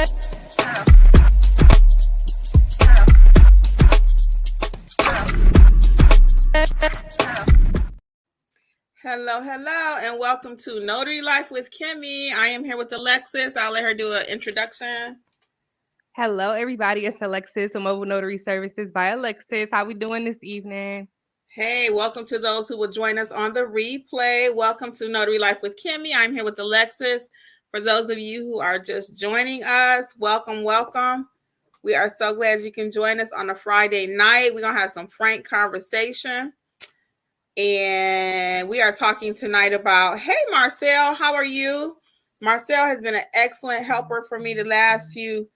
Hello, and welcome to Notary Life with Kimmi. I am here with Alexis. I'll let her do an introduction. Hello, everybody. It's Alexis from Mobile Notary Services by Alexis. How we doing this evening? Hey, welcome to those who will join us on the replay. Welcome to Notary Life with Kimmi. I'm here with Alexis. For those of you who are just joining us, welcome. We are so glad you can join us on a Friday night. We're going to have some frank conversation. And we are talking tonight about, hey, Marcel, how are you? Marcel has been an excellent helper for me the last few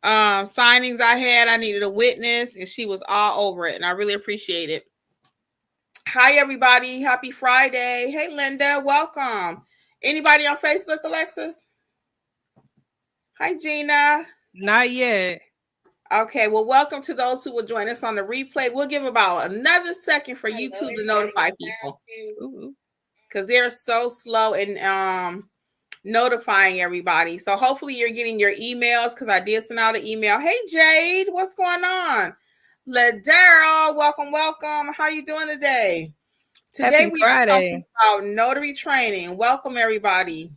signings I had. I needed a witness, and she was all over it, and I really appreciate it. Hi, everybody. Happy Friday. Hey, Linda. Welcome. Anybody on Facebook, Alexis? Hi, Gina. Not yet. Okay, well, welcome to those who will join us on the replay. We'll give about another second for YouTube to notify people because they're so slow in notifying everybody. So hopefully you're getting your emails because I did send out an email. Hey, Jade, what's going on? Ladero, welcome. How you doing today? Today we are talking about notary training. Welcome, everybody.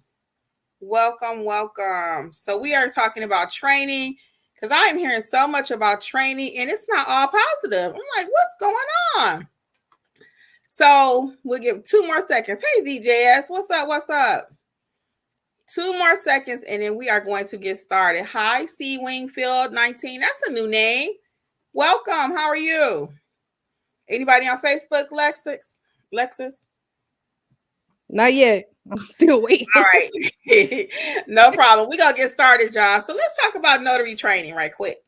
Welcome. So we are talking about training. Because I am hearing so much about training and it's not all positive. I'm like, what's going on? So we'll give 2 more seconds. Hey, DJS, what's up? 2 more seconds and then we are going to get started. Hi, C Wingfield 19. That's a new name. Welcome. How are you? Anybody on Facebook, Lexis? Not yet. I'm still waiting. All right. No problem. We're going to get started, y'all. So let's talk about notary training right quick.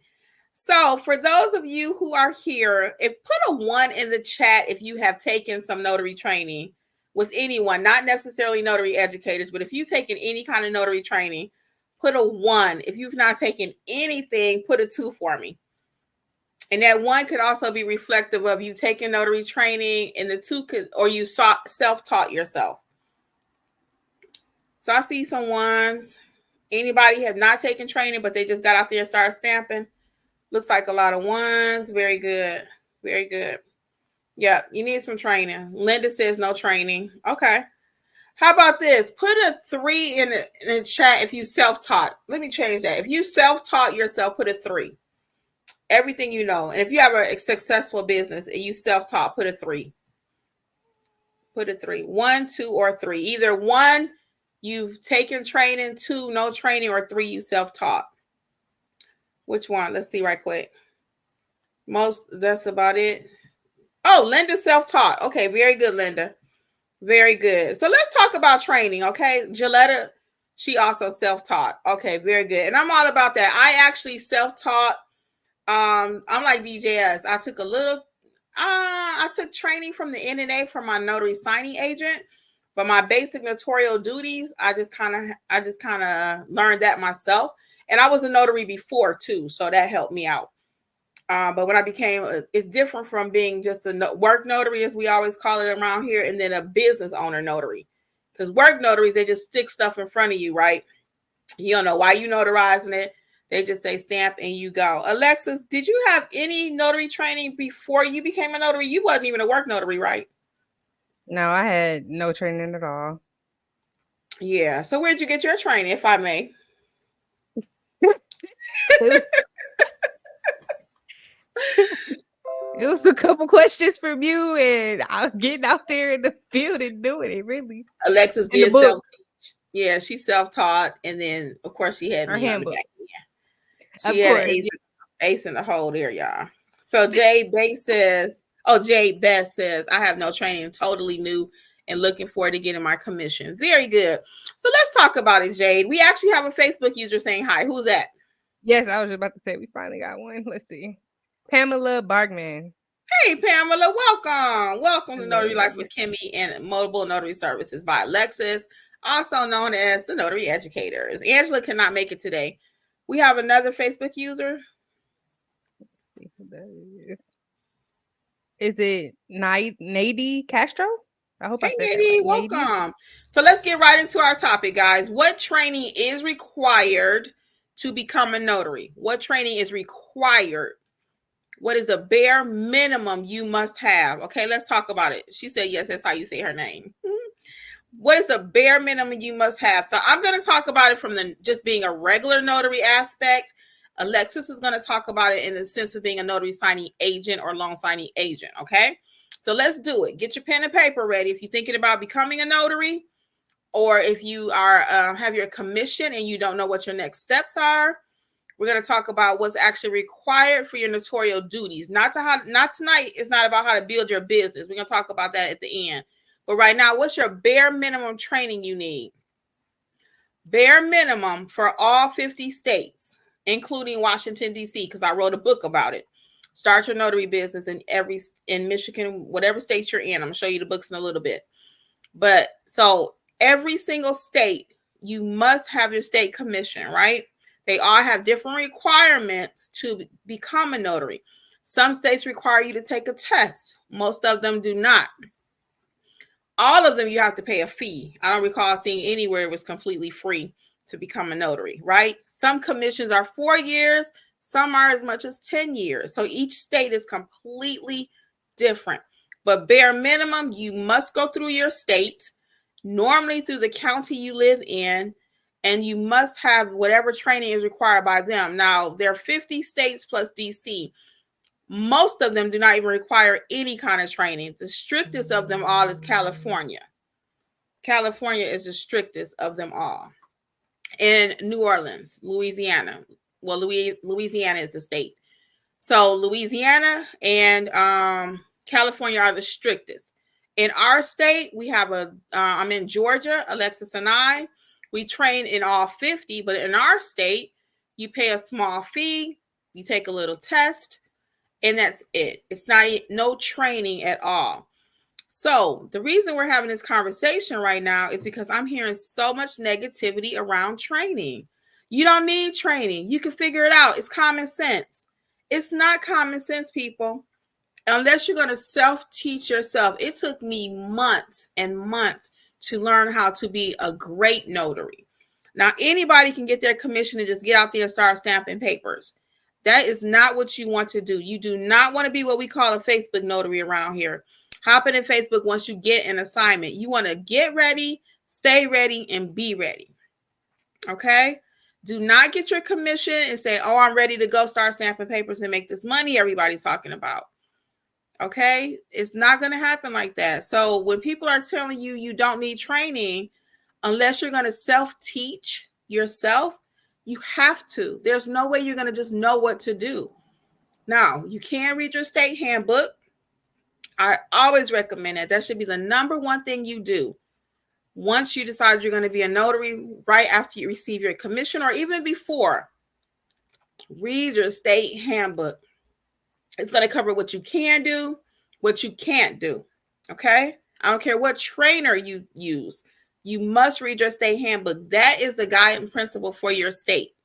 So for those of you who are here, put a 1 in the chat if you have taken some notary training with anyone, not necessarily notary educators, but if you've taken any kind of notary training, put a 1. If you've not taken anything, put a 2 for me. And that 1 could also be reflective of you taking notary training, and the 2 could, or you self-taught yourself. So I see some 1s. Anybody have not taken training, but they just got out there and started stamping? Looks like a lot of 1s. Very good. Yeah, you need some training. Linda says no training. Okay. How about this? Put a 3 in the chat if you self-taught. Let me change that. If you self-taught yourself, put a 3. Everything you know. And if you have a successful business and you self-taught, put a 3. Put a 3. 1, 2, or 3. Either 1, you've taken training, 2, no training, or 3, you self-taught. Which one? Let's see right quick. That's about it. Oh, Linda self-taught. Okay, very good, Linda. Very good. So let's talk about training, okay? Gilletta, she also self-taught. Okay, very good. And I'm all about that. I actually self-taught. I'm like DJS. I took training from the NNA from my notary signing agent. But my basic notarial duties, I just kind of learned that myself. And I was a notary before too, so that helped me out. But when I became, it's different from being just a work notary, as we always call it around here, and then a business owner notary. Because work notaries, they just stick stuff in front of you, right? You don't know why you notarizing it. They just say stamp and you go. Alexis, did you have any notary training before you became a notary? You wasn't even a work notary, right? No, I had no training at all. Yeah. So where'd you get your training, if I may? It was a couple questions from you, and I'm getting out there in the field and doing it, really. Alexis did self-teach. Yeah, she self-taught, and then, of course, she had me on the back. Yeah. She had an ace in the hole there, y'all. So Jade Best says, I have no training, totally new, and looking forward to getting my commission. Very good. So let's talk about it, Jade. We actually have a Facebook user saying hi. Who's that? Yes, I was about to say we finally got one. Let's see. Pamela Bargman. Hey, Pamela, welcome to Notary Life with Kimmi and Mobile Notary Services by Alexis, also known as the Notary Educators. Angela cannot make it today. We have another Facebook user. Let's see who that is. Is it Nady Castro? I hope I said that right. Welcome. So let's get right into our topic, guys. What training is required to become a notary? What training is required? What is the bare minimum you must have? Okay, let's talk about it. She said yes, that's how you say her name. What is the bare minimum you must have? So I'm going to talk about it from the just being a regular notary aspect. Alexis is going to talk about it in the sense of being a notary signing agent or loan signing agent. Okay, so let's do it. Get your pen and paper ready if you're thinking about becoming a notary, or if you are have your commission and you don't know what your next steps are. We're going to talk about what's actually required for your notarial duties. Not tonight. It's not about how to build your business. We're going to talk about that at the end. But right now, what's your bare minimum training you need? Bare minimum for all 50 states, including Washington, D.C., because I wrote a book about it. Start Your Notary Business in Michigan, whatever state you're in. I'm going to show you the books in a little bit. But so every single state, you must have your state commission, right? They all have different requirements to become a notary. Some states require you to take a test. Most of them do not. All of them, you have to pay a fee. I don't recall seeing anywhere it was completely free to become a notary, right? Some commissions are 4 years. Some are as much as 10 years. So each state is completely different. But bare minimum, you must go through your state, normally through the county you live in, and you must have whatever training is required by them. Now, there are 50 states plus DC. Most of them do not even require any kind of training. The strictest of them all is California. California is the strictest of them all. And New Orleans, Louisiana. Well, Louisiana is the state. So Louisiana and California are the strictest. In our state, we have I'm in Georgia, Alexis and I. We train in all 50, but in our state, you pay a small fee, you take a little test, and that's it. It's no training at all. So the reason we're having this conversation right now is because I'm hearing so much negativity around training. You don't need training. You can figure it out. It's common sense. It's not common sense, people. Unless you're going to self-teach yourself. It took me months and months to learn how to be a great notary. Now, anybody can get their commission and just get out there and start stamping papers. That is not what you want to do. You do not want to be what we call a Facebook notary around here. Hopping in Facebook once you get an assignment. You want to get ready, stay ready, and be ready. Okay? Do not get your commission and say, oh, I'm ready to go start stamping papers and make this money everybody's talking about. Okay? It's not going to happen like that. So when people are telling you you don't need training, unless you're going to self-teach yourself, you have to. There's no way you're going to just know what to do. Now, you can read your state handbook. I always recommend it. That should be the number one thing you do. Once you decide you're going to be a notary, right after you receive your commission or even before, read your state handbook. It's going to cover what you can do, what you can't do. Okay? I don't care what trainer you use. You must read your state handbook. That is the guiding principle for your state.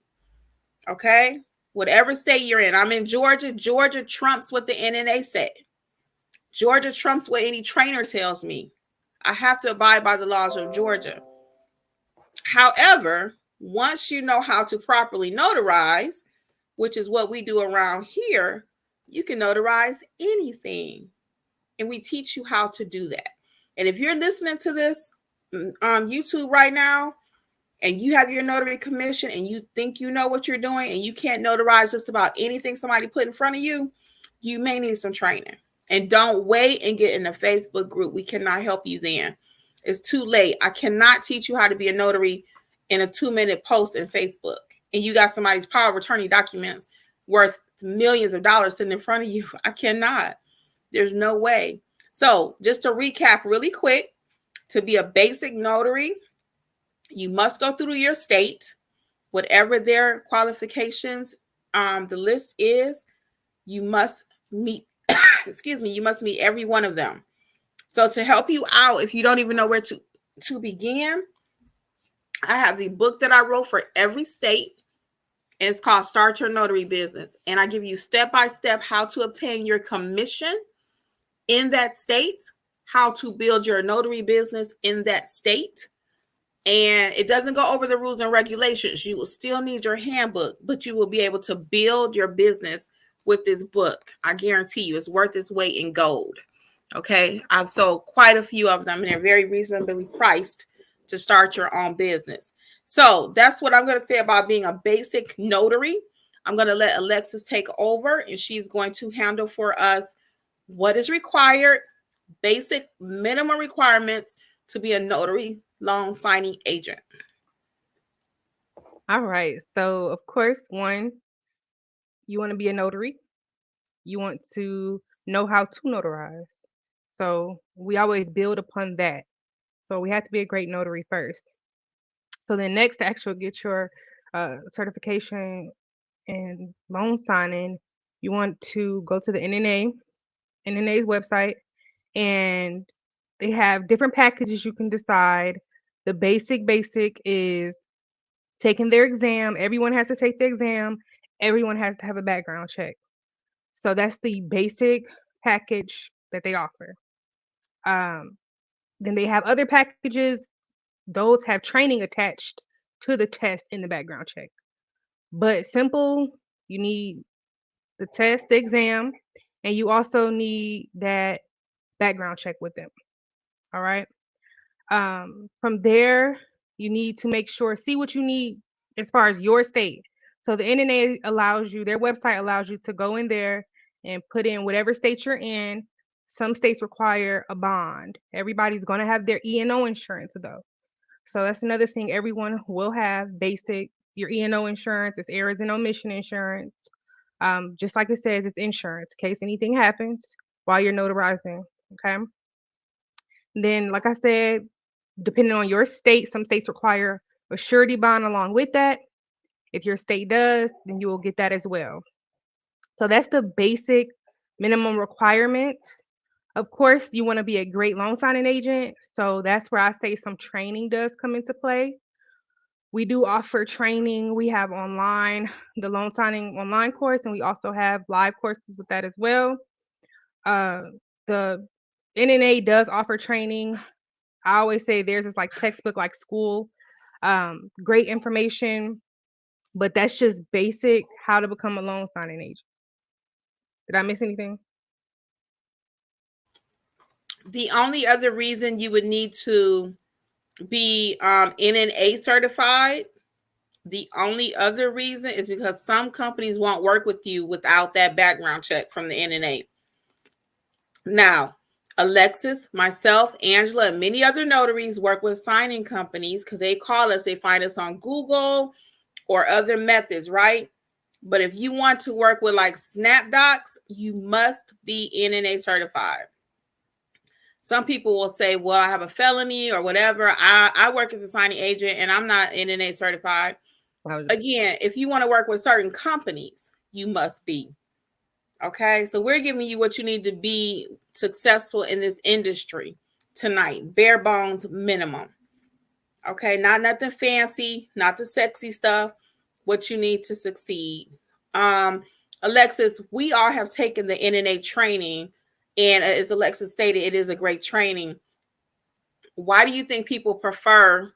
Okay? Whatever state you're in. I'm in Georgia. Georgia trumps what the NNA said. Georgia trumps what any trainer tells me. I have to abide by the laws of Georgia. However, once you know how to properly notarize, which is what we do around here, you can notarize anything. And we teach you how to do that. And if you're listening to this on YouTube right now, and you have your notary commission and you think you know what you're doing and you can't notarize just about anything somebody put in front of you, you may need some training. And don't wait and get in a Facebook group. We cannot help you then. It's too late. I cannot teach you how to be a notary in a 2-minute post in Facebook. And you got somebody's power of attorney documents worth millions of dollars sitting in front of you. I cannot. There's no way. So just to recap really quick, to be a basic notary, you must go through your state, whatever their qualifications, the list is, you must meet, you must meet every one of them. So to help you out, if you don't even know where to begin, I have the book that I wrote for every state. And it's called Start Your Notary Business. And I give you step-by-step how to obtain your commission in that state, how to build your notary business in that state, And it doesn't go over the rules and regulations. You will still need your handbook, but you will be able to build your business with this book. I guarantee you it's worth its weight in gold. Okay. I've sold quite a few of them and they're very reasonably priced to start your own business. So that's what I'm going to say about being a basic notary. I'm going to let Alexis take over and she's going to handle for us what is required, basic minimum requirements to be a notary loan signing agent. All right. So, of course, one, you want to be a notary. You want to know how to notarize. So, we always build upon that. So, we have to be a great notary first. So, then next, to actually get your certification and loan signing, you want to go to the NNA's website, and they have different packages you can decide. The basic is taking their exam. Everyone has to take the exam. Everyone has to have a background check. So that's the basic package that they offer. Um, then they have other packages. Those have training attached to the test in the background check. But simple, you need the test, the exam, and you also need that background check with them. All right. From there, you need to make sure, see what you need as far as your state. So the NNA allows you, their website allows you to go in there and put in whatever state you're in. Some states require a bond. Everybody's going to have their E&O insurance though. So that's another thing everyone will have basic, your E&O insurance, it's errors and omission insurance. Just like it says, it's insurance in case anything happens while you're notarizing. Okay. Then, like I said, depending on your state, some states require a surety bond along with that. If your state does, then you will get that as well. So that's the basic minimum requirements. Of course, you want to be a great loan signing agent. So that's where I say some training does come into play. We do offer training. We have online, the loan signing online course, and we also have live courses with that as well. Uh, the NNA does offer training. I always say theirs is like textbook, like school. Great information, but that's just basic how to become a loan signing agent. Did I miss anything? The only other reason you would need to be NNA certified, the only other reason is because some companies won't work with you without that background check from the NNA. Now, Alexis, myself, Angela, and many other notaries work with signing companies because they call us, they find us on Google or other methods, right? But if you want to work with like SnapDocs, you must be NNA certified. Some people will say, well, I have a felony or whatever. I work as a signing agent and I'm not NNA certified. Again, if you want to work with certain companies, you must be. Okay, so we're giving you what you need to be successful in this industry tonight. Bare bones minimum. Okay, not nothing fancy, not the sexy stuff. What you need to succeed. Alexis, we all have taken the NNA training, and as Alexis stated, it is a great training. Why do you think people prefer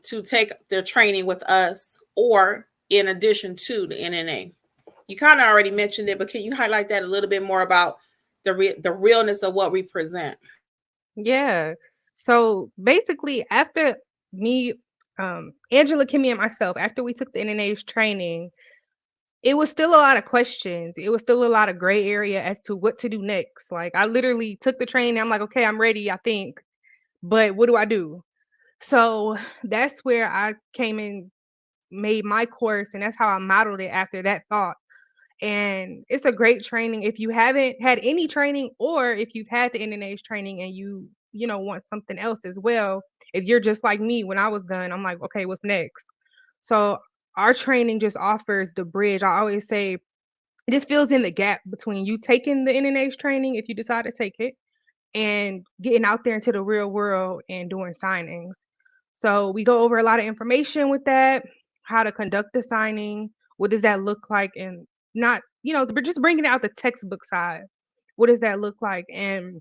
to take their training with us or in addition to the NNA? You kind of already mentioned it, but can you highlight that a little bit more about the realness of what we present? Yeah. So basically, after me, Angela, Kimmi, and myself, after we took the NNA's training, it was still a lot of questions. It was still a lot of gray area as to what to do next. Like I literally took the training. I'm like, okay, I'm ready, I think, but what do I do? So that's where I came in, made my course, and that's how I modeled it after that thought. And it's a great training if you haven't had any training, or if you've had the NNA's training and you know want something else as well. If you're just like me, when I was done, I'm like, okay, what's next? So our training just offers the bridge. I always say it just fills in the gap between you taking the NNA's training, if you decide to take it, and getting out there into the real world and doing signings. So we go over a lot of information with that, how to conduct the signing, what does that look like, and not, we're just bringing out the textbook side. What does that look like? And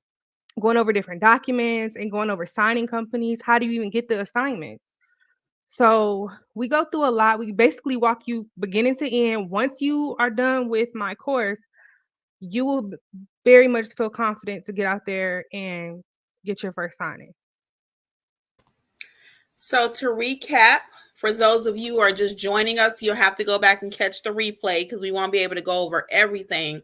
going over different documents and going over signing companies. How do you even get the assignments? So we go through a lot. We basically walk you beginning to end. Once you are done with my course, you will very much feel confident to get out there and get your first signing. So to recap, for those of you who are just joining us, you'll have to go back and catch the replay because we won't be able to go over everything.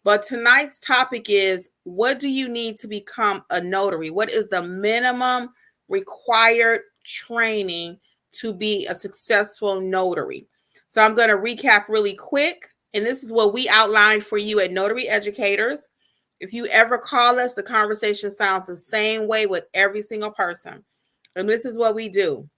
But tonight's topic is, what do you need to become a notary? What is the minimum required training to be a successful notary? So I'm going to recap really quick. And this is what we outlined for you at Notary Educators. If you ever call us, the conversation sounds the same way with every single person. And this is what we do.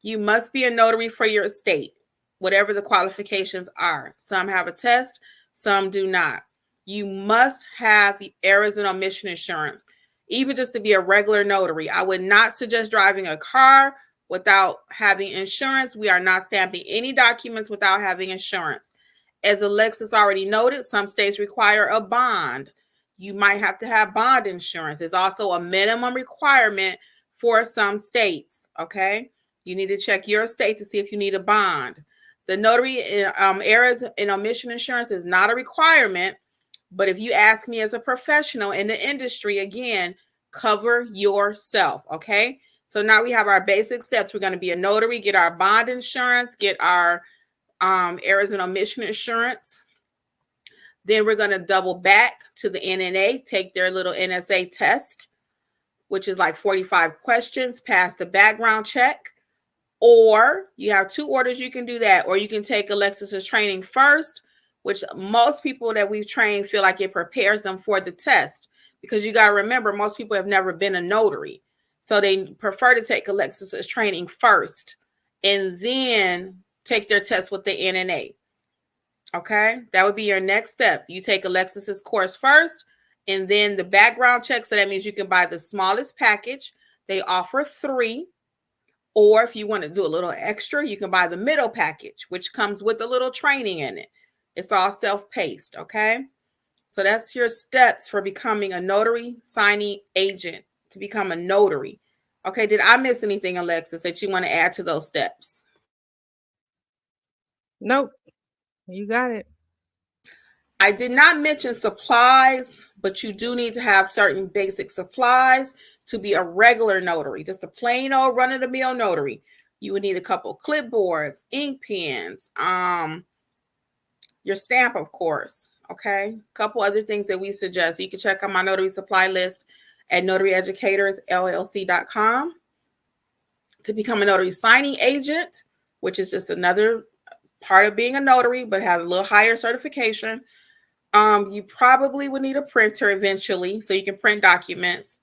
You must be a notary for your state, whatever the qualifications are. Some have a test, some do not. You must have errors and omission insurance, even just to be a regular notary. I would not suggest driving a car without having insurance. We are not stamping any documents without having insurance. As Alexis already noted, some states require a bond. You might have to have bond insurance. It's also a minimum requirement for some states, okay? You need to check your state to see if you need a bond. The notary errors and omission insurance is not a requirement, but if you ask me as a professional in the industry, again, cover yourself, okay? So now we have our basic steps. We're going to be a notary, get our bond insurance, get our errors and omission insurance. Then we're going to double back to the NNA, take their little NSA test, which is like 45 questions, pass the background check. Or you have two orders, you can do that. Or you can take Alexis's training first, which most people that we've trained feel like it prepares them for the test. Because you got to remember, most people have never been a notary. So they prefer to take Alexis's training first and then take their test with the NNA. Okay, that would be your next step. You take Alexis's course first and then the background check. So that means you can buy the smallest package. They offer 3. Or if you want to do a little extra, you can buy the middle package, which comes with a little training in it. It's all self-paced, okay? So that's your steps for becoming a notary signing agent, to become a notary. Okay, did I miss anything, Alexis, that you want to add to those steps? Nope, you got it. I did not mention supplies, but you do need to have certain basic supplies to be a regular notary, just a plain old run-of-the-mill notary. You would need a couple clipboards, ink pens, your stamp, of course. Okay, a couple other things that we suggest. You can check out my Notary Supply List at notaryeducatorsllc.com. To become a notary signing agent, which is just another part of being a notary, but has a little higher certification. You probably would need a printer eventually, so you can print documents.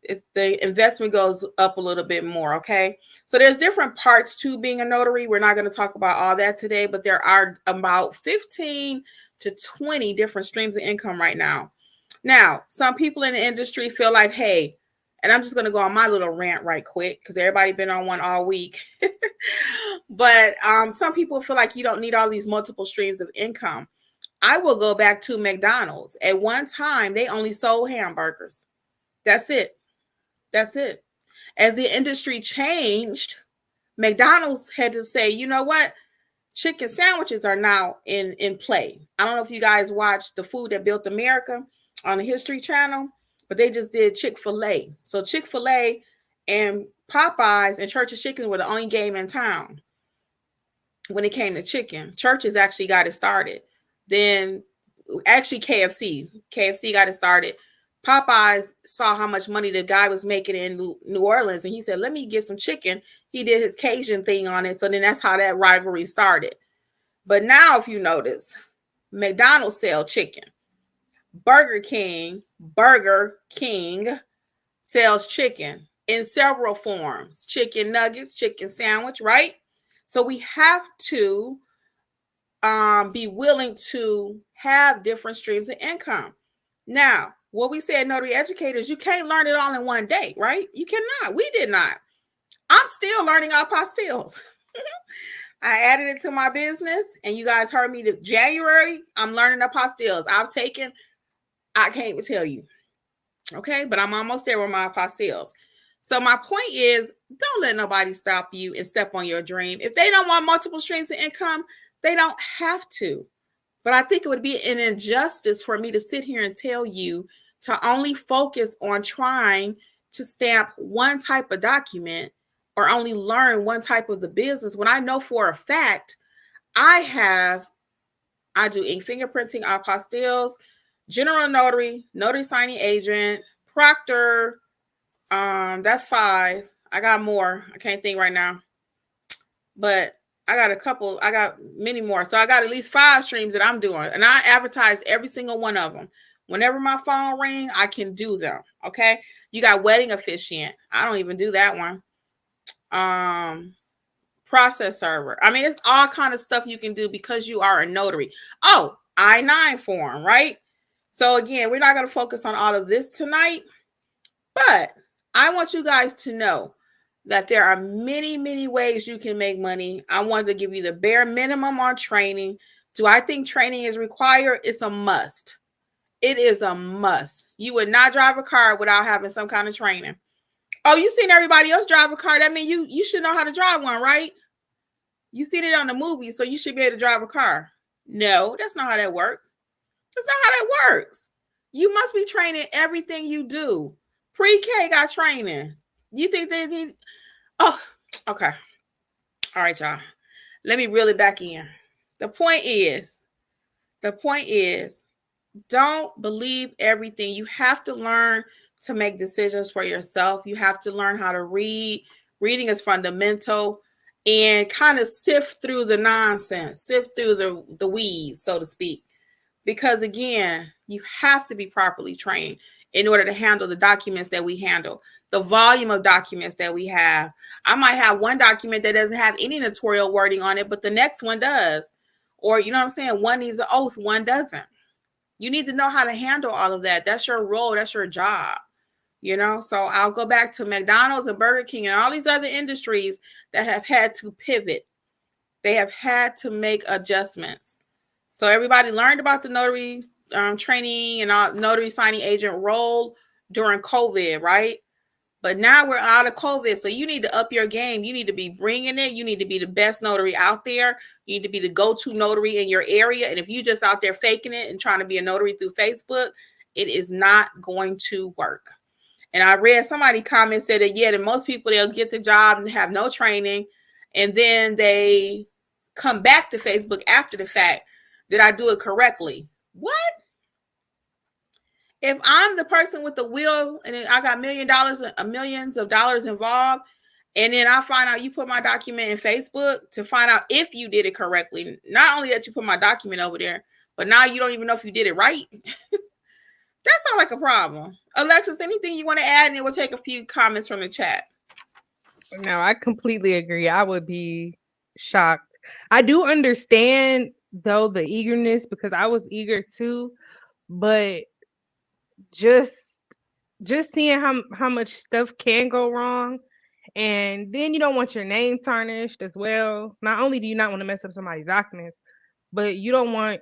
If the investment goes up a little bit more, okay? So there's different parts to being a notary. We're not going to talk about all that today, but there are about 15 to 20 different streams of income right now. Now, some people in the industry feel like, hey, and I'm just going to go on my little rant right quick because everybody been on one all week. But some people feel like you don't need all these multiple streams of income. I will go back to McDonald's. At one time, they only sold hamburgers. That's it. That's it. As the industry changed, McDonald's had to say, you know what? Chicken sandwiches are now in play. I don't know if you guys watched The Food That Built America on the History Channel, but they just did Chick-fil-A. So Chick-fil-A and Popeyes and Church's Chicken were the only game in town when it came to chicken. Church's actually got it started. Then actually KFC got it started. Popeyes saw how much money the guy was making in New Orleans, and he said, let me get some chicken. He did his Cajun thing on it. So then that's how that rivalry started. But now, if you notice, McDonald's sell chicken. Burger King sells chicken in several forms. Chicken nuggets, chicken sandwich, right? So we have to be willing to have different streams of income. Now, what we say at Notary Educators, you can't learn it all in one day, right? You cannot. We did not. I'm still learning apostilles. I added it to my business, and you guys heard me this January. I'm learning apostilles. I can't even tell you. Okay, but I'm almost there with my apostilles. So my point is, don't let nobody stop you and step on your dream. If they don't want multiple streams of income, they don't have to. But I think it would be an injustice for me to sit here and tell you to only focus on trying to stamp one type of document or only learn one type of the business when I know for a fact I do ink fingerprinting, apostilles, general notary, notary signing agent, proctor. That's 5. I got more. I can't think right now, but I got a couple. I got many more. So I got at least 5 streams that I'm doing, and I advertise every single one of them. Whenever my phone ring, I can do them. Okay. You got wedding officiant. I don't even do that one. Process server. I mean, it's all kind of stuff you can do because you are a notary. Oh, I-9 form, right? So again, we're not going to focus on all of this tonight, but I want you guys to know that there are many, many ways you can make money. I wanted to give you the bare minimum on training. Do I think training is required? It's a must. It is a must. You would not drive a car without having some kind of training. Oh, you seen everybody else drive a car. That means you should know how to drive one, right? You seen it on the movie, so you should be able to drive a car. No, that's not how that works. That's not how that works. You must be training everything you do. Pre-K got training. You think they need... Oh, okay. All right, y'all. Let me reel it back in. The point is, don't believe everything. You have to learn to make decisions for yourself. You have to learn how to read. Reading is fundamental. And kind of sift through the nonsense, sift through the weeds, so to speak. Because again, you have to be properly trained in order to handle the documents that we handle, the volume of documents that we have. I might have one document that doesn't have any notarial wording on it, but the next one does. Or, you know what I'm saying? One needs an oath, one doesn't. You need to know how to handle all of that. That's your role. That's your job. You know, so I'll go back to McDonald's and Burger King and all these other industries that have had to pivot. They have had to make adjustments. So everybody learned about the notary training and notary signing agent role during COVID, right? But now we're out of COVID. So you need to up your game. You need to be bringing it. You need to be the best notary out there. You need to be the go-to notary in your area. And if you just out there faking it and trying to be a notary through Facebook, it is not going to work. And I read somebody comment said that, yeah, that most people, they'll get the job and have no training. And then they come back to Facebook after the fact. Did I do it correctly? What? If I'm the person with the wheel and I got millions of dollars involved, and then I find out you put my document in Facebook to find out if you did it correctly, not only that you put my document over there, but now you don't even know if you did it right. That sounds like a problem. Alexis, anything you want to add? And it will take a few comments from the chat. No, I completely agree. I would be shocked. I do understand, though, the eagerness, because I was eager too, but just seeing how much stuff can go wrong, and then you don't want your name tarnished as well. Not only do you not want to mess up somebody's documents, but you don't want,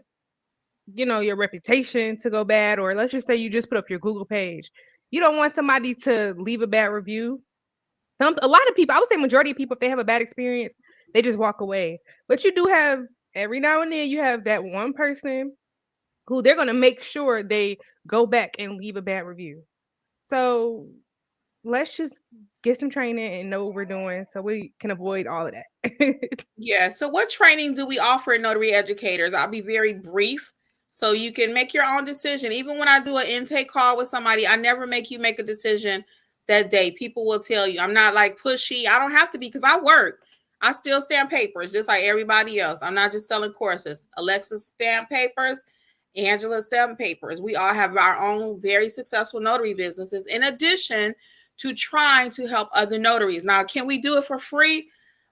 your reputation to go bad. Or let's just say you just put up your Google page. You don't want somebody to leave a bad review. A lot of people, I would say majority of people, if they have a bad experience, they just walk away. But you do have, every now and then, you have that one person who they're going to make sure they go back and leave a bad review. So let's just get some training and know what we're doing so we can avoid all of that. Yeah. So what training do we offer notary educators? I'll be very brief so you can make your own decision. Even when I do an intake call with somebody, I never make you make a decision that day. People will tell you. I'm not like pushy. I don't have to be because I work. I still stamp papers just like everybody else. I'm not just selling courses. Alexis stamp papers, Angela stamp papers. We all have our own very successful notary businesses in addition to trying to help other notaries. Now, can we do it for free?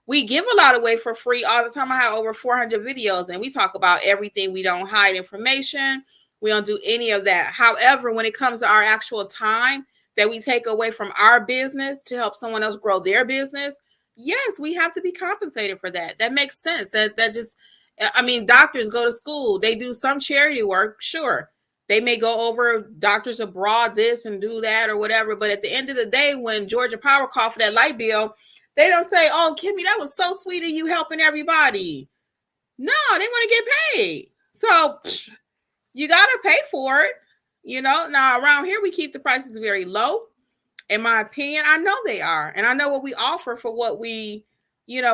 We give a lot away for free all the time. I have over 400 videos and we talk about everything. We don't hide information. We don't do any of that. However, when it comes to our actual time that we take away from our business to help someone else grow their business, yes, we have to be compensated for that. That makes sense. That just, I mean, doctors go to school. They do some charity work, sure. They may go over doctors abroad this and do that or whatever, but at the end of the day, when Georgia Power called for that light bill, they don't say, "Oh, Kimmi, that was so sweet of you helping everybody." No, they want to get paid. So you got to pay for it. Now around here, we keep the prices very low. In my opinion, I know they are. And I know what we offer for what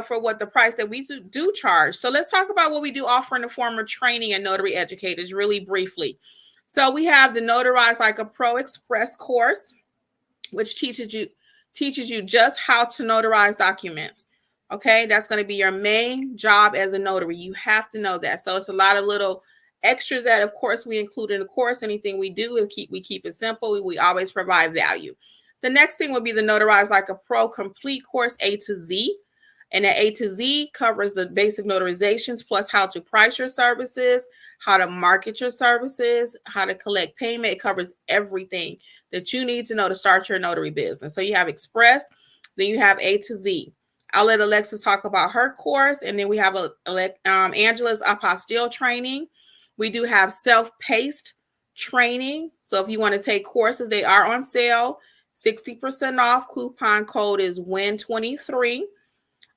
for what the price that we do charge. So let's talk about what we do offer in the form of training and notary educators really briefly. So we have the Notarize Like a Pro Express course, which teaches you just how to notarize documents. Okay, that's going to be your main job as a notary. You have to know that. So it's a lot of little extras that, of course, we include in the course. Anything we do is keep it simple. We always provide value. The next thing will be the Notarize Like a Pro complete course A to Z. And the A to Z covers the basic notarizations plus how to price your services, how to market your services, how to collect payment. It covers everything that you need to know to start your notary business. So you have Express, then you have A to Z. I'll let Alexis talk about her course, and then we have Angela's apostille training. We do have self-paced training. So if you want to take courses, they are on sale. 60% off. Coupon code is WIN23.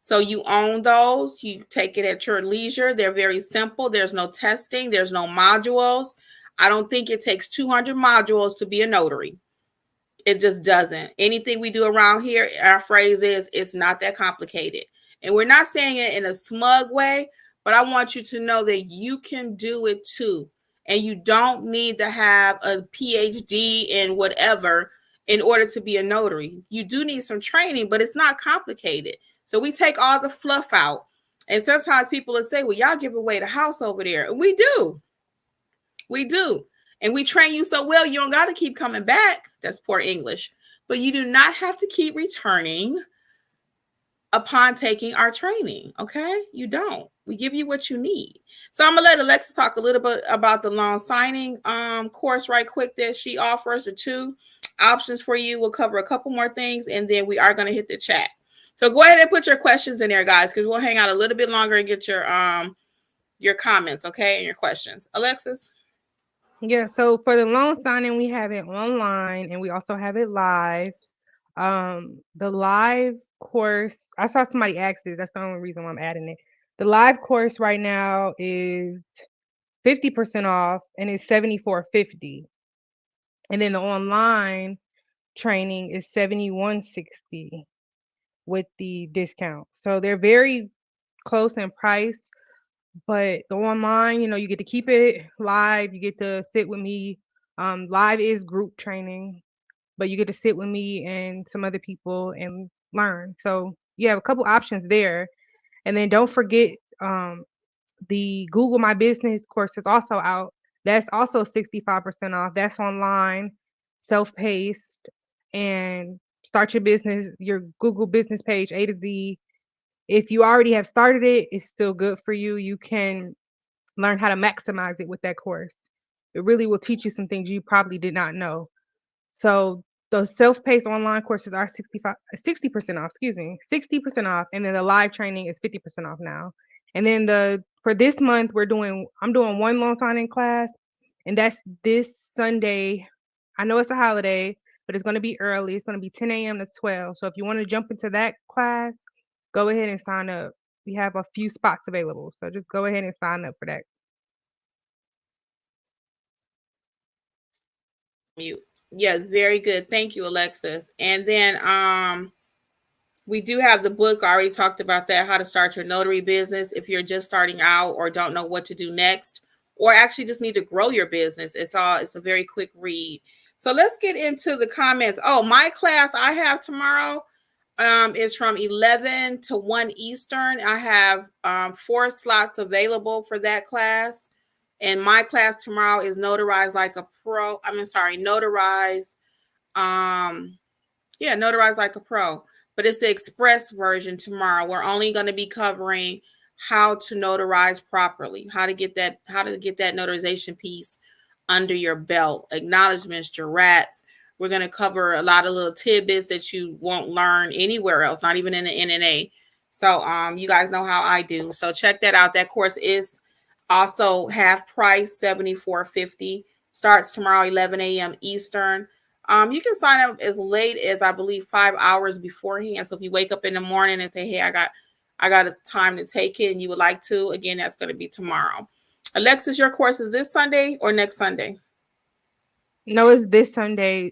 So you own those. You take it at your leisure. They're very simple. There's no testing. There's no modules. I don't think it takes 200 modules to be a notary. It just doesn't. Anything we do around here, our phrase is, it's not that complicated. And we're not saying it in a smug way, but I want you to know that you can do it too. And you don't need to have a PhD in whatever in order to be a notary. You do need some training, but it's not complicated. So we take all the fluff out. And sometimes people will say, well, y'all give away the house over there. And we do. We do. And we train you so well, you don't got to keep coming back. That's poor English. But you do not have to keep returning upon taking our training. Okay? You don't. We give you what you need. So I'm going to let Alexis talk a little bit about the loan signing course right quick that she offers. The 2 options for you. We'll cover a couple more things, and then we are going to hit the chat. So go ahead and put your questions in there, guys, because we'll hang out a little bit longer and get your comments, okay, and your questions. Alexis? Yeah, so for the loan signing, we have it online and we also have it live. The live course, I saw somebody ask this. That's the only reason why I'm adding it. The live course right now is 50% off and it's $74.50. And then the online training is $71.60 with the discount. So they're very close in price, but the online, you get to keep it live. You get to sit with me. Live is group training, but you get to sit with me and some other people and learn. So you have a couple options there. And then don't forget the Google My Business course is also out. That's also 65% off. That's online, self-paced, and start your business, your Google business page A to Z. If you already have started it, it's still good for you. You can learn how to maximize it with that course. It really will teach you some things you probably did not know. So those self-paced online courses are 60% off, 60% off. And then the live training is 50% off now. And then for this month, I'm doing one loan signing class, and that's this Sunday. I know it's a holiday, but it's going to be early. It's going to be 10 a.m. to 12. So if you want to jump into that class, go ahead and sign up. We have a few spots available. So just go ahead and sign up for that. Yes, very good. Thank you, Alexis. And then we do have the book. I already talked about that, how to start your notary business. If you're just starting out or don't know what to do next, or actually just need to grow your business, it's a very quick read. So let's get into the comments. Oh, my class I have tomorrow is from 11 to 1 Eastern. I have 4 slots available for that class. And my class tomorrow is Notarize Like a Pro. Notarize. Notarize Like a Pro. But it's the express version tomorrow. We're only going to be covering how to notarize properly, how to get that notarization piece under your belt, acknowledgments, Jurats. We're going to cover a lot of little tidbits that you won't learn anywhere else, not even in the NNA. So you guys know how I do. So check that out. That course is also half price, $74.50. Starts tomorrow, 11 a.m. Eastern. You can sign up as late as I believe 5 hours beforehand. So if you wake up in the morning and say, "Hey, I got a time to take it," and you would like to, again, that's going to be tomorrow. Alexis, your course is this Sunday or next Sunday? No, it's this Sunday.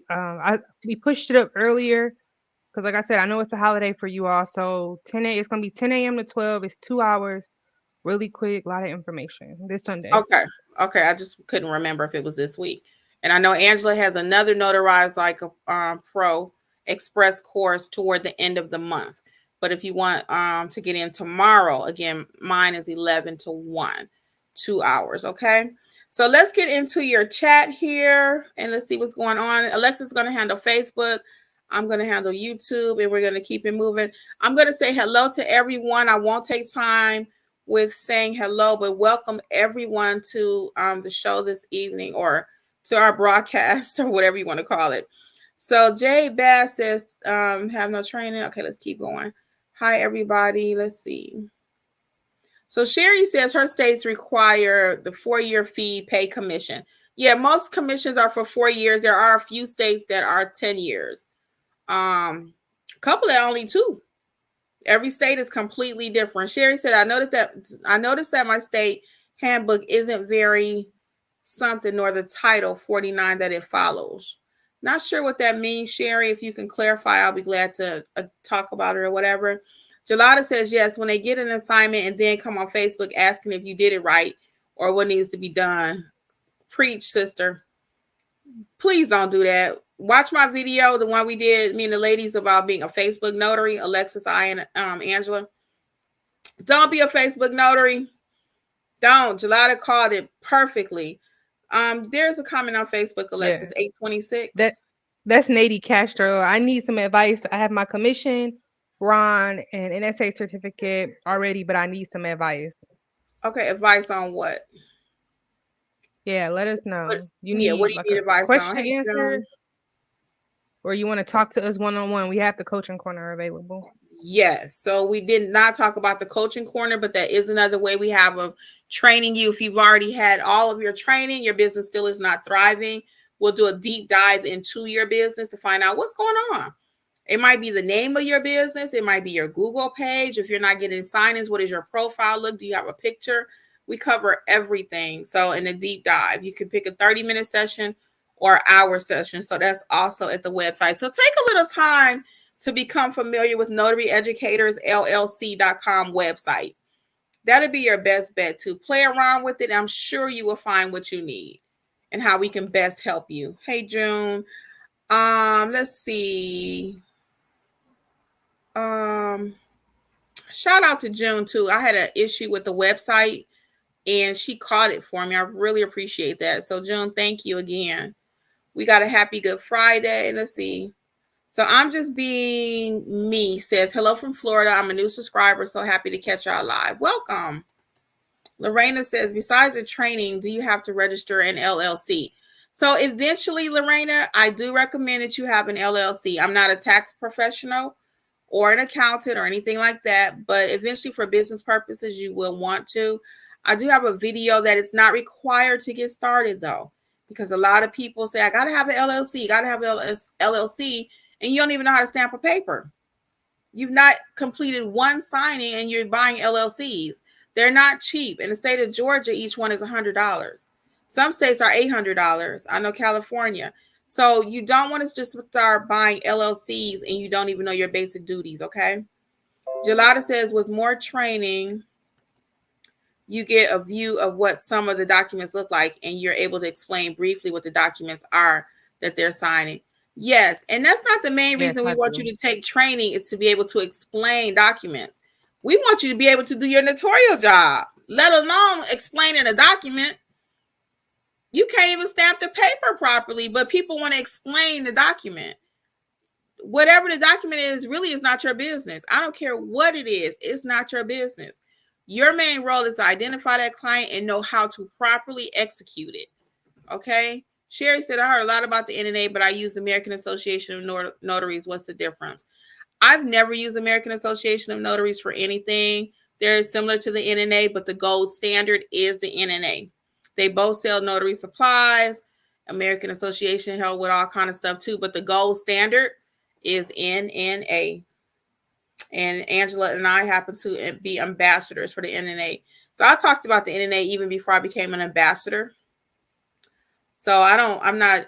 We pushed it up earlier because, like I said, I know it's the holiday for you all. So it's gonna be 10 a.m. to 12. It's 2 hours, really quick, a lot of information this Sunday. Okay. Okay. I just couldn't remember if it was this week. And I know Angela has another Notarized Like a Pro Express course toward the end of the month. But if you want to get in tomorrow, again, mine is 11 to 1, 2 hours. Okay. So let's get into your chat here and let's see what's going on. Alexa's going to handle Facebook. I'm going to handle YouTube and we're going to keep it moving. I'm going to say hello to everyone. I won't take time with saying hello, but welcome everyone to the show this evening or to our broadcast or whatever you want to call it. So Jay Bass says, have no training. Okay, let's keep going. Hi, everybody. Let's see. So Sherry says her states require the 4-year fee pay commission. Yeah, most commissions are for 4 years. There are a few states that are 10 years. A couple that only 2. Every state is completely different. Sherry said, I noticed that my state handbook isn't very something, nor the title 49 that it follows. Not sure what that means, Sherry. If you can clarify, I'll be glad to talk about it or whatever. Gelada says, yes, when they get an assignment and then come on Facebook asking if you did it right or what needs to be done. Preach, sister. Please don't do that. Watch my video, the one we did, me and the ladies, about being a Facebook notary, Alexis, I, and Angela. Don't be a Facebook notary. Don't. Gelada called it perfectly. There's a comment on Facebook, Alexis, 826. That's Nady Castro. I need some advice. I have my commission, Ron, and NSA certificate already, but I need some advice. Okay, advice on what? Yeah, let us know. What do need you need advice question on? Hey, answer, or you want to talk to us one-on-one? We have the coaching corner available. Yes. So we did not talk about the coaching corner, but that is another way we have of training you. If you've already had all of your training, your business still is not thriving, we'll do a deep dive into your business to find out what's going on. It might be the name of your business. It might be your Google page. If you're not getting sign-ins, what does your profile look? Do you have a picture? We cover everything. So in a deep dive, you can pick a 30-minute session or hour session. So that's also at the website. So take a little time to become familiar with NotaryEducatorsLLC.com website. That'll be your best bet to play around with it. I'm sure you will find what you need and how we can best help you. Hey, June. Let's see. Shout out to June too. I had an issue with the website and she caught it for me. I really appreciate that. So June, thank you again. We got a happy Good Friday. Let's see. So I'm just being me. Says hello from Florida. I'm a new subscriber. So happy to catch y'all live. Welcome. Lorena says, besides the training, do you have to register an LLC? So eventually, Lorena, I do recommend that you have an LLC. I'm not a tax professional or an accountant or anything like that, but eventually for business purposes, you will want to. I do have a video that it's not required to get started though, because a lot of people say, I got to have an LLC, got to have an LLC, and you don't even know how to stamp a paper. You've not completed one signing and you're buying LLCs. They're not cheap. In the state of Georgia, each one is $100. Some states are $800. I know California. So you don't want to just start buying LLCs and you don't even know your basic duties, okay? Gelada says, with more training, you get a view of what some of the documents look like and you're able to explain briefly what the documents are that they're signing. Yes, and that's not the main reason we want you to take training, is to be able to explain documents. We want you to be able to do your notarial job, let alone explaining a document. You can't even stamp the paper properly, but people want to explain the document. Whatever the document is really is not your business. I don't care what it is. It's not your business. Your main role is to identify that client and know how to properly execute it. Okay? Sherry said, I heard a lot about the NNA, but I use the American Association of Notaries. What's the difference? I've never used American Association of Notaries for anything. They're similar to the NNA, but the gold standard is the NNA. They both sell notary supplies. American Association help with all kind of stuff too. But the gold standard is NNA. And Angela and I happen to be ambassadors for the NNA. So I talked about the NNA even before I became an ambassador. So I'm not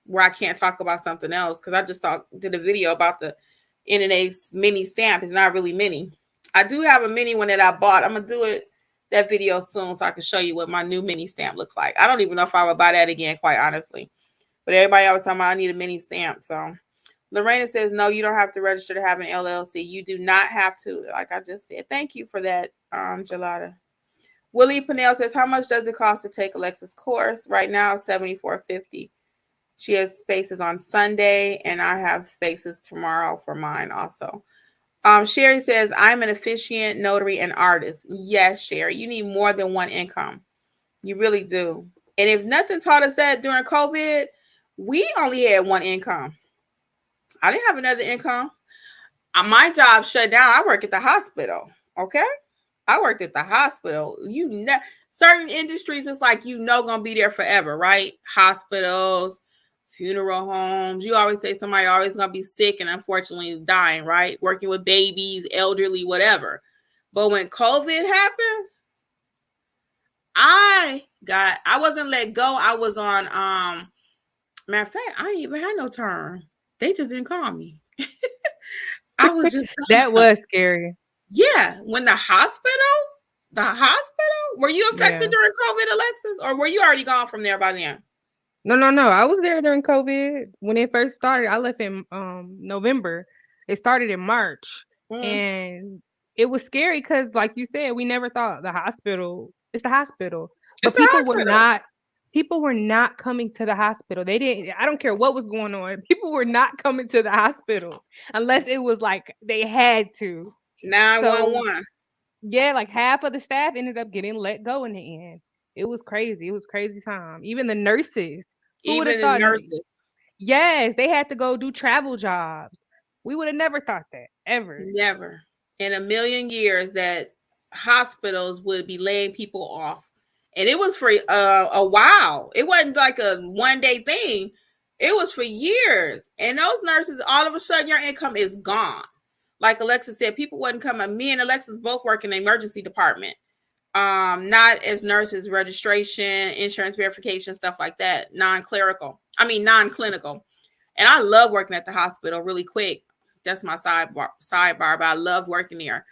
where I can't talk about something else because I just did a video about the NNA's mini stamp. It's not really mini. I do have a mini one that I bought. I'm gonna do that video soon so I can show you what my new mini stamp looks like. I don't even know if I would buy that again, quite honestly. But everybody always talking about I need a mini stamp. So Lorena says, no, you don't have to register to have an LLC. You do not have to, like I just said. Thank you for that, Gelada. Willie Pinnell says, how much does it cost to take Alexa's course? Right now, $74.50. She has spaces on Sunday, and I have spaces tomorrow for mine also. Sherry says, I'm an officiant, notary, and artist. Yes, Sherry, you need more than one income. You really do. And if nothing taught us that during COVID, we only had one income. I didn't have another income. My job shut down. I work at the hospital. Okay. I worked at the hospital. Certain industries, it's like, gonna be there forever, right? Hospitals, funeral homes. You always say somebody always gonna be sick and unfortunately dying, right? Working with babies, elderly, whatever. But when COVID happened, I wasn't let go. I was on matter of fact, I didn't even have no term. They just didn't call me. I was just that was scary. Yeah, when the hospital, were you affected during COVID, Alexis, or were you already gone from there by then? No. I was there during COVID when it first started. I left in November. It started in March, and it was scary because, like you said, we never thought the hospital. It's the hospital, but people were not coming to the hospital. They didn't. I don't care what was going on. People were not coming to the hospital unless it was like they had to. 911. Yeah, like half of the staff ended up getting let go in the end. It was crazy. It was crazy time. Even the nurses. Who would have thought? Nurses. Yes, they had to go do travel jobs. We would have never thought that ever. Never in a million years that hospitals would be laying people off. And it was for a while. It wasn't like a one-day thing. It was for years. And those nurses, all of a sudden, your income is gone. Like Alexis said, people wasn't coming. Me and Alexis both work in the emergency department. Not as nurses, registration, insurance verification, stuff like that. Non-clinical. And I love working at the hospital really quick. That's my sidebar, but I loved working there.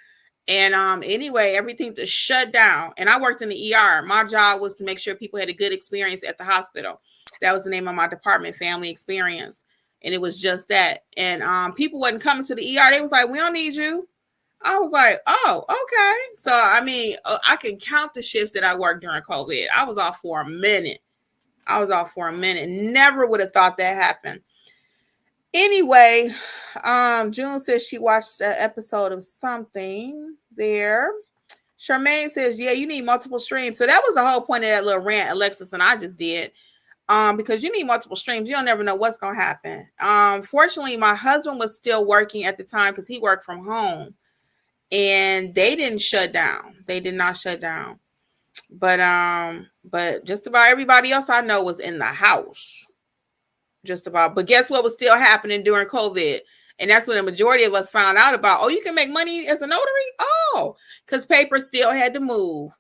And anyway, everything just shut down. And I worked in the ER. My job was to make sure people had a good experience at the hospital. That was the name of my department, family experience. And it was just that. And people wasn't coming to the ER. They was like, we don't need you. I was like, oh, okay. So, I can count the shifts that I worked during COVID. I was off for a minute. Never would have thought that happened. Anyway, June says she watched an episode of something there. Charmaine says, yeah, you need multiple streams. So that was the whole point of that little rant Alexis and I just did. Because you need multiple streams. You don't never know what's going to happen. Fortunately, my husband was still working at the time because he worked from home. And they didn't shut down. They did not shut down. But just about everybody else I know was in the house. Just about. But guess what was still happening during COVID? And that's when the majority of us found out about, oh, you can make money as a notary? Oh, because papers still had to move.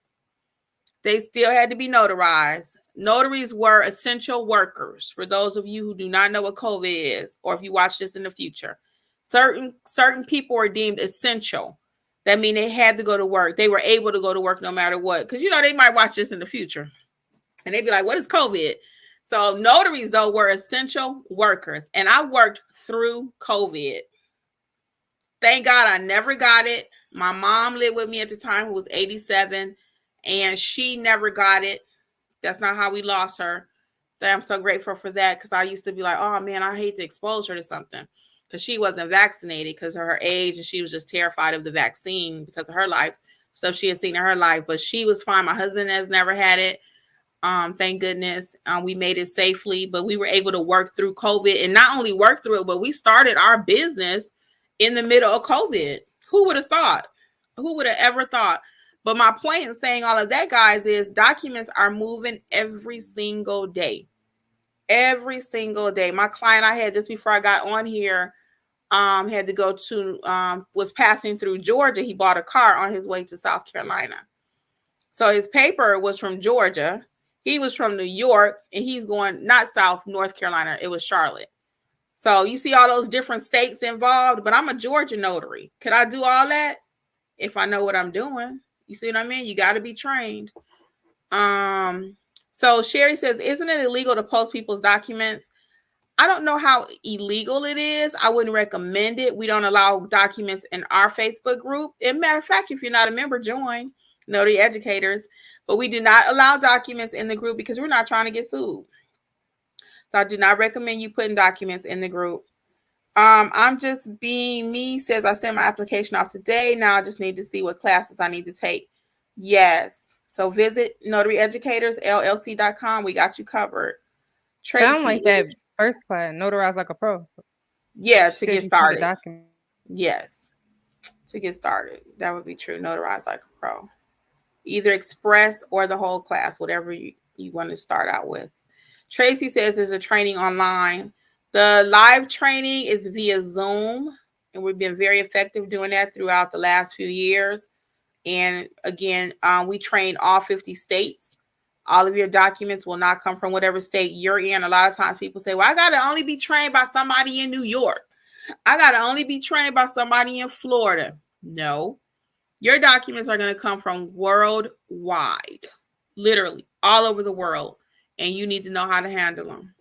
They still had to be notarized. Notaries were essential workers. For those of you who do not know what COVID is, or if you watch this in the future, certain people are deemed essential. That means they had to go to work. They were able to go to work no matter what. Because, they might watch this in the future. And they'd be like, what is COVID? So notaries, though, were essential workers. And I worked through COVID. Thank God I never got it. My mom lived with me at the time, who was 87. And she never got it. That's not how we lost her. I'm so grateful for that, because I used to be like, oh, man, I hate to expose her to something. Because she wasn't vaccinated because of her age. And she was just terrified of the vaccine because of her life. Stuff she had seen in her life. But she was fine. My husband has never had it. Thank goodness. We made it safely, but we were able to work through COVID, and not only work through it, but we started our business in the middle of COVID. Who would have thought? Who would have ever thought? But my point in saying all of that, guys, is documents are moving every single day. every single day. My client I had just before I got on here had to go to was passing through Georgia. He bought a car on his way to South Carolina. So his paper was from Georgia. He was from New York, and he's going not South, North Carolina. It was Charlotte. So you see all those different states involved, but I'm a Georgia notary. Could I do all that if I know what I'm doing? You see what I mean? You got to be trained. So Sherry says, isn't it illegal to post people's documents? I don't know how illegal it is. I wouldn't recommend it. We don't allow documents in our Facebook group. As a matter of fact, if you're not a member, join Notary Educators. But we do not allow documents in the group because we're not trying to get sued. So I do not recommend you putting documents in the group. I'm just being me, says I sent my application off today. Now I just need to see what classes I need to take. Yes. So visit notaryeducatorsllc.com. We got you covered. Tracy. Sound like that first class, Notarize Like a Pro. Yeah, She to said get you sent the started. document. Yes. To get started. That would be true. Notarize Like a Pro. Either express or the whole class, whatever you want to start out with. Tracy says there's a training online. The live training is via Zoom, and we've been very effective doing that throughout the last few years. And again, we train all 50 states. All of your documents will not come from whatever state you're in. A lot of times people say, well, I got to only be trained by somebody in New York. I got to only be trained by somebody in Florida. No, your documents are going to come from worldwide, literally all over the world. And you need to know how to handle them.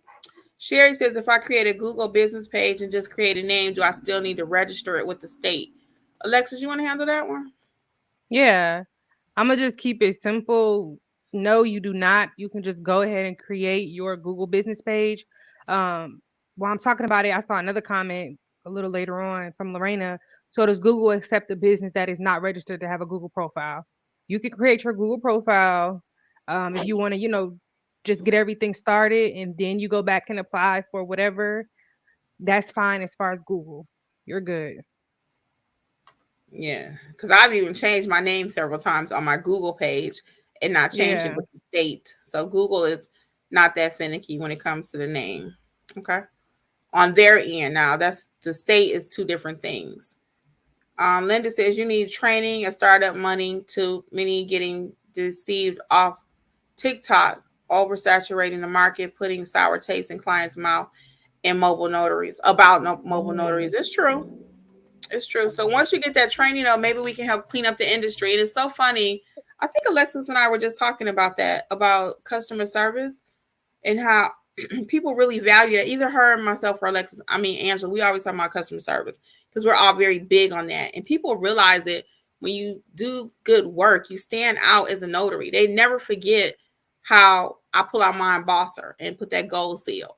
Sherry says, if I create a Google business page and just create a name, do I still need to register it with the state? Alexis, you want to handle that one? Yeah. I'm going to just keep it simple. No, you do not. You can just go ahead and create your Google business page. While I'm talking about it, I saw another comment a little later on from Lorena. So does Google accept a business that is not registered to have a Google profile? You can create your Google profile if you want to, just get everything started, and then you go back and apply for whatever. That's fine as far as Google. You're good. Yeah, because I've even changed my name several times on my Google page and not changed it Yeah. with the state. So Google is not that finicky when it comes to the name. Okay. On their end now, that's the state is two different things. Linda says you need training and startup money to many getting deceived off TikTok, oversaturating the market, putting sour taste in clients' mouth and mobile notaries about mobile notaries. It's true. It's true. So once you get that training, maybe we can help clean up the industry. And it's so funny. I think Alexis and I were just talking about that, about customer service and how people really value it. Either her, myself, or Alexis. I mean, Angela, we always talk about customer service because we're all very big on that. And people realize it when you do good work, you stand out as a notary. They never forget how I pull out my embosser and put that gold seal.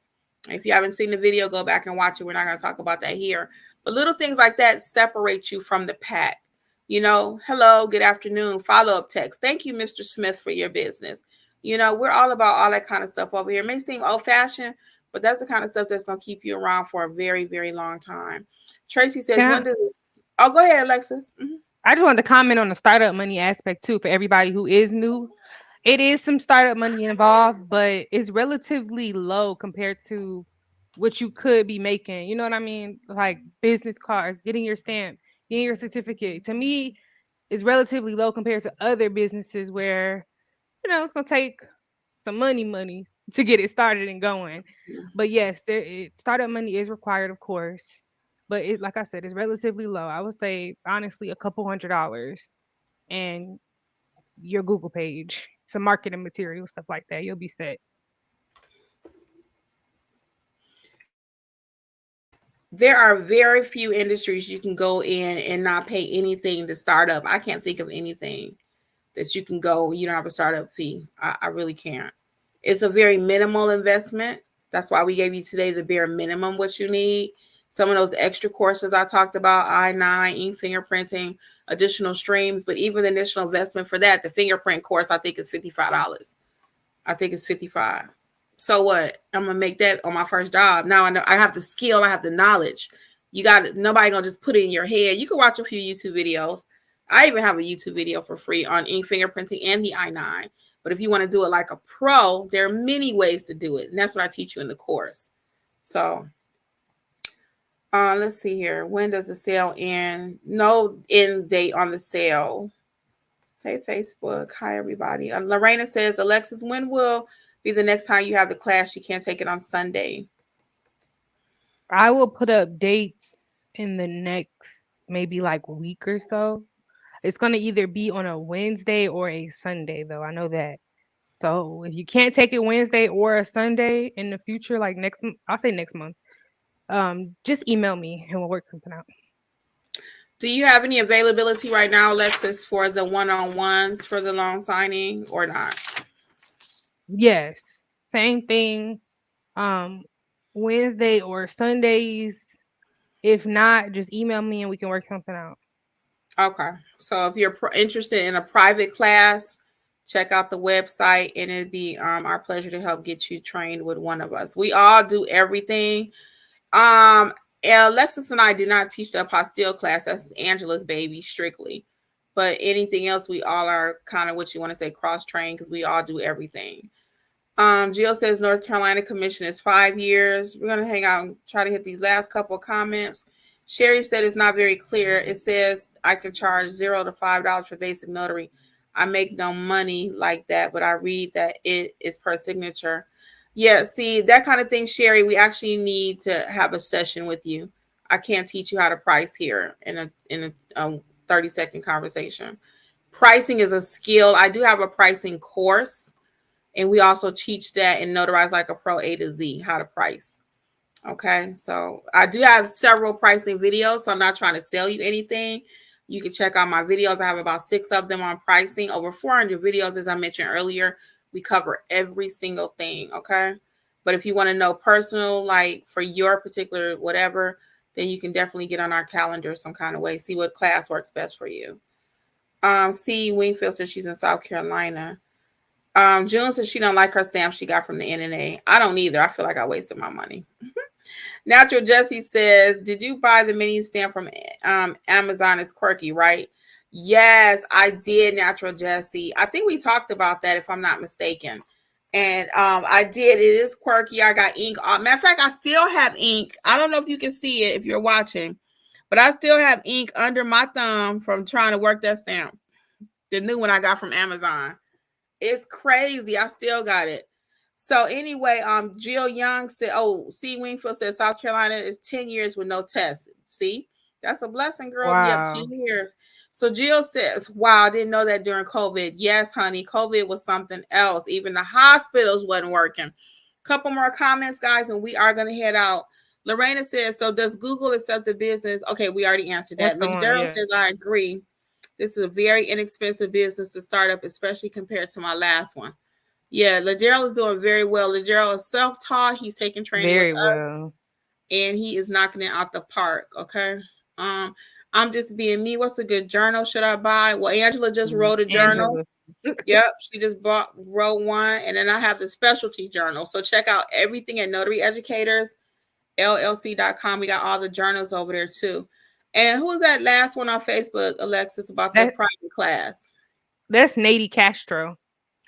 If you haven't seen the video, go back and watch it. We're not going to talk about that here. But little things like that separate you from the pack. Hello, good afternoon, follow-up text. Thank you, Mr. Smith, for your business. We're all about all that kind of stuff over here. It may seem old-fashioned, but that's the kind of stuff that's going to keep you around for a very, very long time. Tracy says, when does this... Oh, go ahead, Alexis. Mm-hmm. I just wanted to comment on the startup money aspect too for everybody who is new. It is some startup money involved, but it's relatively low compared to what you could be making. You know what I mean? Like business cards, getting your stamp, getting your certificate. To me, is relatively low compared to other businesses where, it's gonna take some money to get it started and going. But yes, startup money is required, of course. But like I said, it's relatively low. I would say honestly a couple $100 and your Google page, some marketing material, stuff like that. You'll be set. There are very few industries you can go in and not pay anything to start up. I can't think of anything that you can go, you don't have a startup fee. I really can't. It's a very minimal investment. That's why we gave you today the bare minimum what you need. Some of those extra courses I talked about, I-9, ink fingerprinting, additional streams, but even the initial investment for that, the fingerprint course, I think is $55. I think it's $55. So what? I'm gonna make that on my first job. Now I know I have the skill, I have the knowledge. Nobody gonna just put it in your head. You can watch a few YouTube videos. I even have a YouTube video for free on ink fingerprinting and the I-9. But if you want to do it like a pro, there are many ways to do it. And that's what I teach you in the course. So let's see here. When does the sale end? No end date on the sale. Hey, Facebook. Hi, everybody. Lorena says, Alexis, when will be the next time you have the class? She can't take it on Sunday. I will put up dates in the next maybe like week or so. It's going to either be on a Wednesday or a Sunday, though. I know that. So if you can't take it Wednesday or a Sunday in the future, like I'll say next month, just email me and we'll work something out. Do you have any availability right now, Alexis, for the one-on-ones for the loan signing or not? Yes. Same thing. Um, Wednesday or Sundays. If not, just email me and we can work something out. Okay. So if you're interested in a private class, check out the website and it'd be our pleasure to help get you trained with one of us. We all do everything. Alexis and I do not teach the apostille class. That's Angela's baby strictly. But anything else, we all are kind of what you want to say cross-trained because we all do everything. Jill says North Carolina commission is 5 years. We're going to hang out and try to hit these last couple of comments. Sherry said it's not very clear. It says I can charge $0 to $5 for basic notary. I make no money like that, but I read that it is per signature. Yeah, see, that kind of thing, Sherry, we actually need to have a session with you. I can't teach you how to price here in a 30-second conversation. Pricing is a skill. I do have a pricing course. And we also teach that in Notarize Like a Pro A to Z, how to price. Okay, so I do have several pricing videos, so I'm not trying to sell you anything. You can check out my videos. I have about 6 of them on pricing. Over 400 videos, as I mentioned earlier. We cover every single thing, okay? But if you want to know personal, like for your particular whatever, then you can definitely get on our calendar some kind of way. See what class works best for you. C. Wingfield says she's in South Carolina. June says she don't like her stamp she got from the NNA. I don't either. I feel like I wasted my money. Natural Jesse says, did you buy the mini stamp from Amazon? It's quirky, right? Yes, I did, Natural Jesse. I think we talked about that if I'm not mistaken. And I did. It is quirky. I got ink. Matter of fact, I still have ink. I don't know if you can see it if you're watching, but I still have ink under my thumb from trying to work that stamp. The new one I got from Amazon. It's crazy. I still got it. So anyway, Jill Young said, C. Wingfield said South Carolina is 10 years with no test. See, that's a blessing, girl. Wow. Yep, 10 years. So Jill says, wow, I didn't know that during COVID. Yes, honey, COVID was something else. Even the hospitals wasn't working. Couple more comments, guys, and we are going to head out. Lorena says, so does Google accept the business? Okay, we already answered that. Daryl says, I agree. This is a very inexpensive business to start up, especially compared to my last one. Yeah, Ladero is doing very well. Ladero is self-taught. He's taking training very with well. us, and he is knocking it out the park. Okay. I'm just being me. What's a good journal should I buy? Well, Angela just wrote a journal. Yep, she just wrote one, and then I have the specialty journal. So check out everything at Notary Educators LLC.com. We got all the journals over there too. And who was that last one on Facebook, Alexis, about the private class? That's Nady Castro.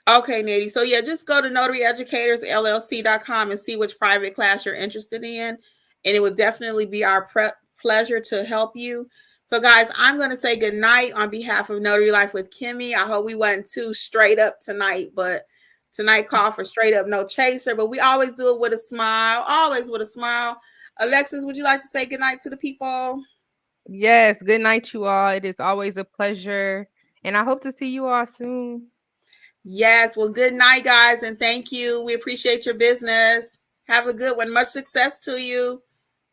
Okay, Nady. So yeah, just go to notaryeducatorsllc.com and see which private class you're interested in. And it would definitely be our pleasure to help you. So guys, I'm going to say good night on behalf of Notary Life with Kimmi. I hope we wasn't too straight up tonight, but tonight called for straight up no chaser. But we always do it with a smile, always with a smile. Alexis, would you like to say good night to the people? Yes, good night, you all. It is always a pleasure. And I hope to see you all soon. Yes. Well, good night, guys. And thank you. We appreciate your business. Have a good one. Much success to you.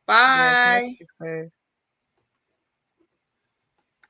Bye. Yes, much success.